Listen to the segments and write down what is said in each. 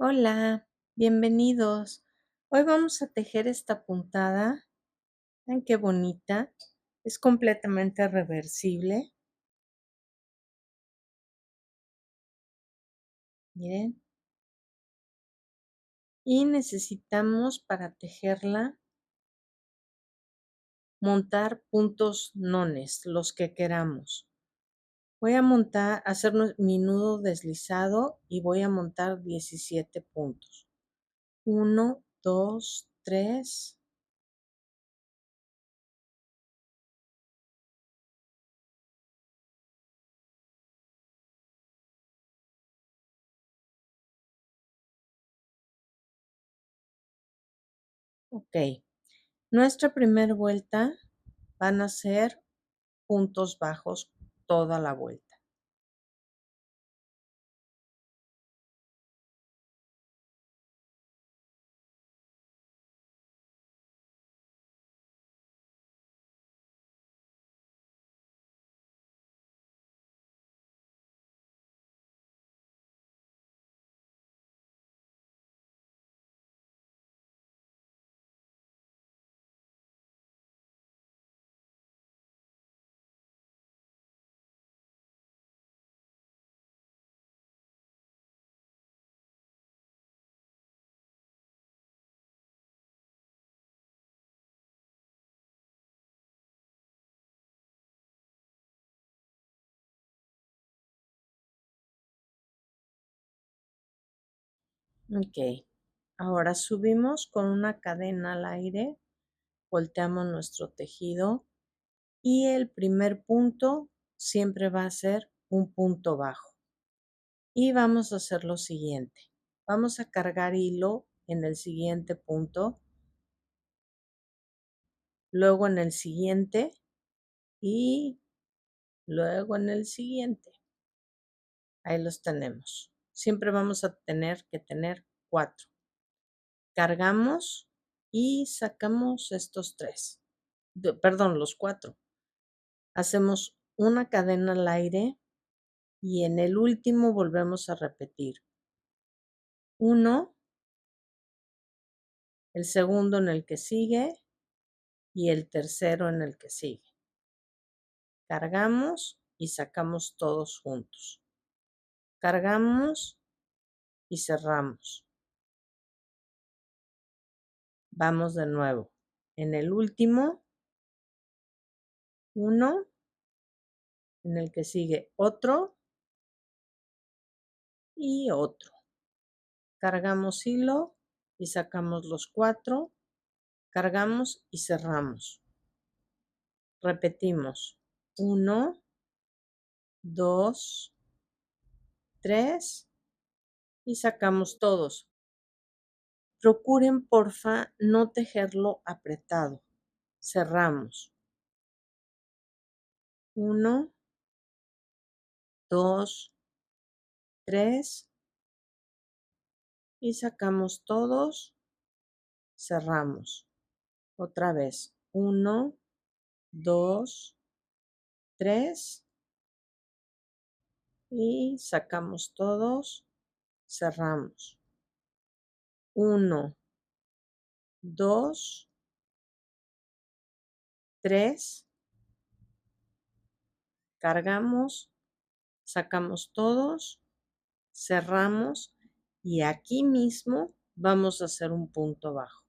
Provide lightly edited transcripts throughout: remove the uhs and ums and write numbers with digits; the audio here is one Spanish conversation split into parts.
Hola, bienvenidos. Hoy vamos a tejer esta puntada. Vean qué bonita. Es completamente reversible. Miren. Y necesitamos para tejerla montar puntos nones, los que queramos. Voy a hacer mi nudo deslizado y voy a montar 17 puntos. 1, 2, 3. Ok. Nuestra primera vuelta van a ser puntos bajos toda la vuelta. Ok, ahora subimos con una cadena al aire, volteamos nuestro tejido y el primer punto siempre va a ser un punto bajo. Y vamos a hacer lo siguiente. Vamos a cargar hilo en el siguiente punto, luego en el siguiente y luego en el siguiente. Ahí los tenemos. Siempre vamos a tener que tener 4. Cargamos y sacamos estos 3. Perdón, los 4. Hacemos una cadena al aire y en el último volvemos a repetir. 1, el segundo en el que sigue y el tercero en el que sigue. Cargamos y sacamos todos juntos. Cargamos y cerramos. Vamos de nuevo. En el último, 1, en el que sigue otro y otro. Cargamos hilo y sacamos los 4, cargamos y cerramos. Repetimos. 1, 2, 3 y sacamos todos. Procuren, porfa, no tejerlo apretado. Cerramos. 1, 2, 3 y sacamos todos. Cerramos. Otra vez. 1, 2, 3 y sacamos todos. Cerramos. 1, 2, 3. Cargamos, sacamos todos, cerramos y aquí mismo vamos a hacer un punto bajo.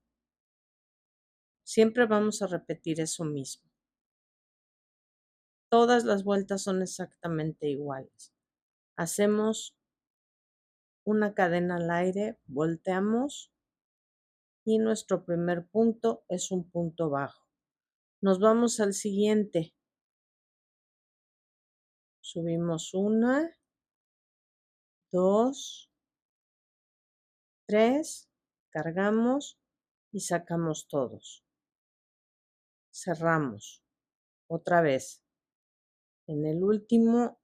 Siempre vamos a repetir eso mismo. Todas las vueltas son exactamente iguales. Hacemos una cadena al aire, volteamos y nuestro primer punto es un punto bajo. Nos vamos al siguiente. Subimos 1, 2, 3, cargamos y sacamos todos. Cerramos. Otra vez. En el último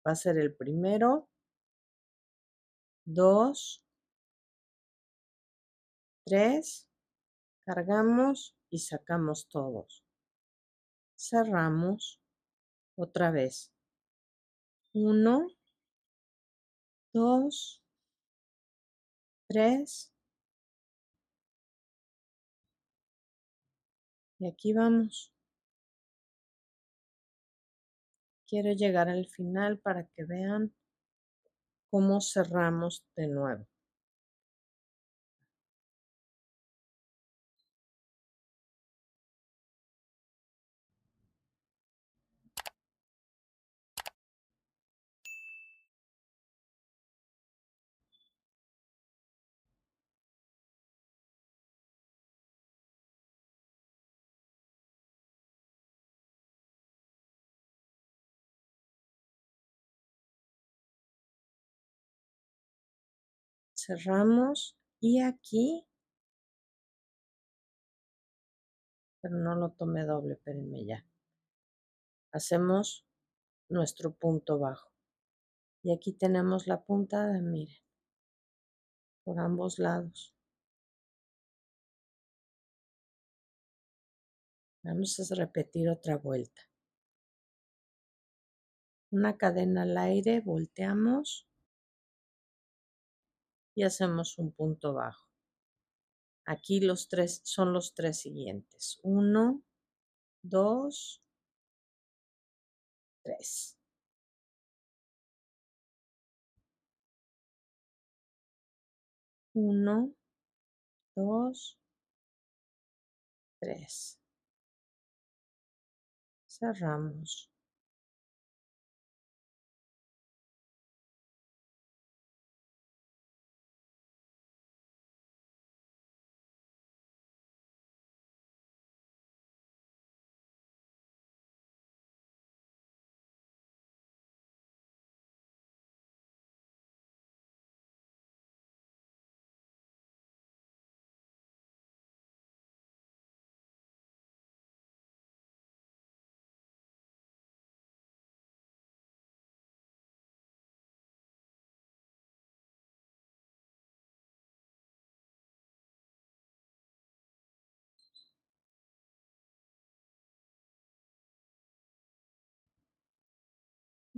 va a ser el primero, 2, 3, cargamos y sacamos todos. Cerramos. Otra vez. 1, 2, 3. Y aquí vamos. Quiero llegar al final para que vean cómo cerramos de nuevo. Cerramos y aquí, pero no lo tomé doble, espérenme ya. Hacemos nuestro punto bajo. Y aquí tenemos la puntada, miren, por ambos lados. Vamos a repetir otra vuelta. Una cadena al aire, volteamos y hacemos un punto bajo. Aquí los tres son los tres siguientes. 1, 2, 3. 1, 2, 3. Cerramos.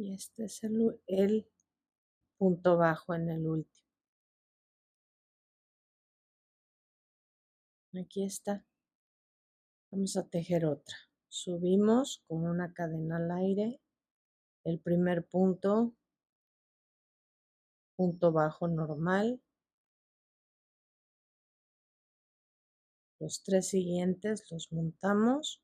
Y este es el punto bajo en el último. Aquí está. Vamos a tejer otra. Subimos con una cadena al aire. El primer punto, punto bajo normal. Los tres siguientes los montamos.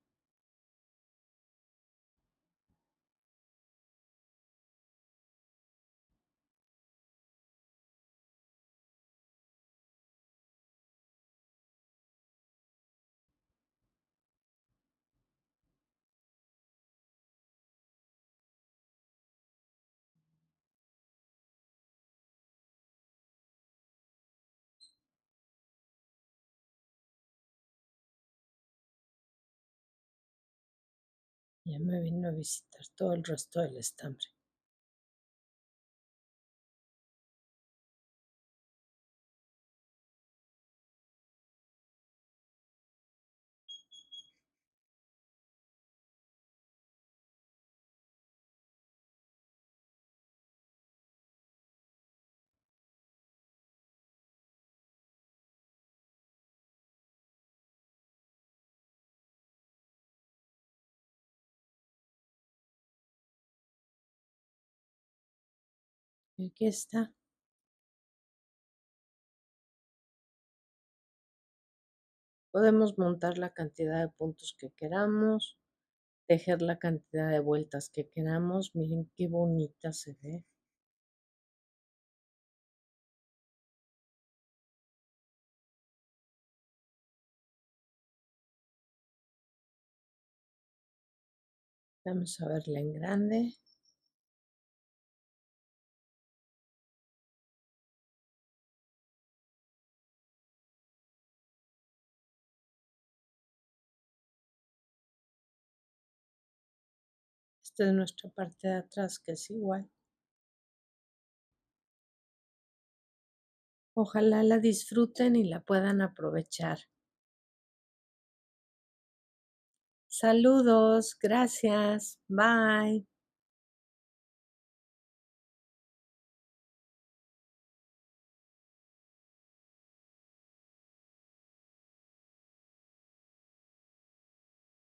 Ya me vino a visitar todo el resto del estambre. Y aquí está. Podemos montar la cantidad de puntos que queramos, tejer la cantidad de vueltas que queramos. Miren qué bonita se ve. Vamos a verla en grande. Esta es nuestra parte de atrás, que es igual. Ojalá la disfruten y la puedan aprovechar. Saludos, gracias, bye.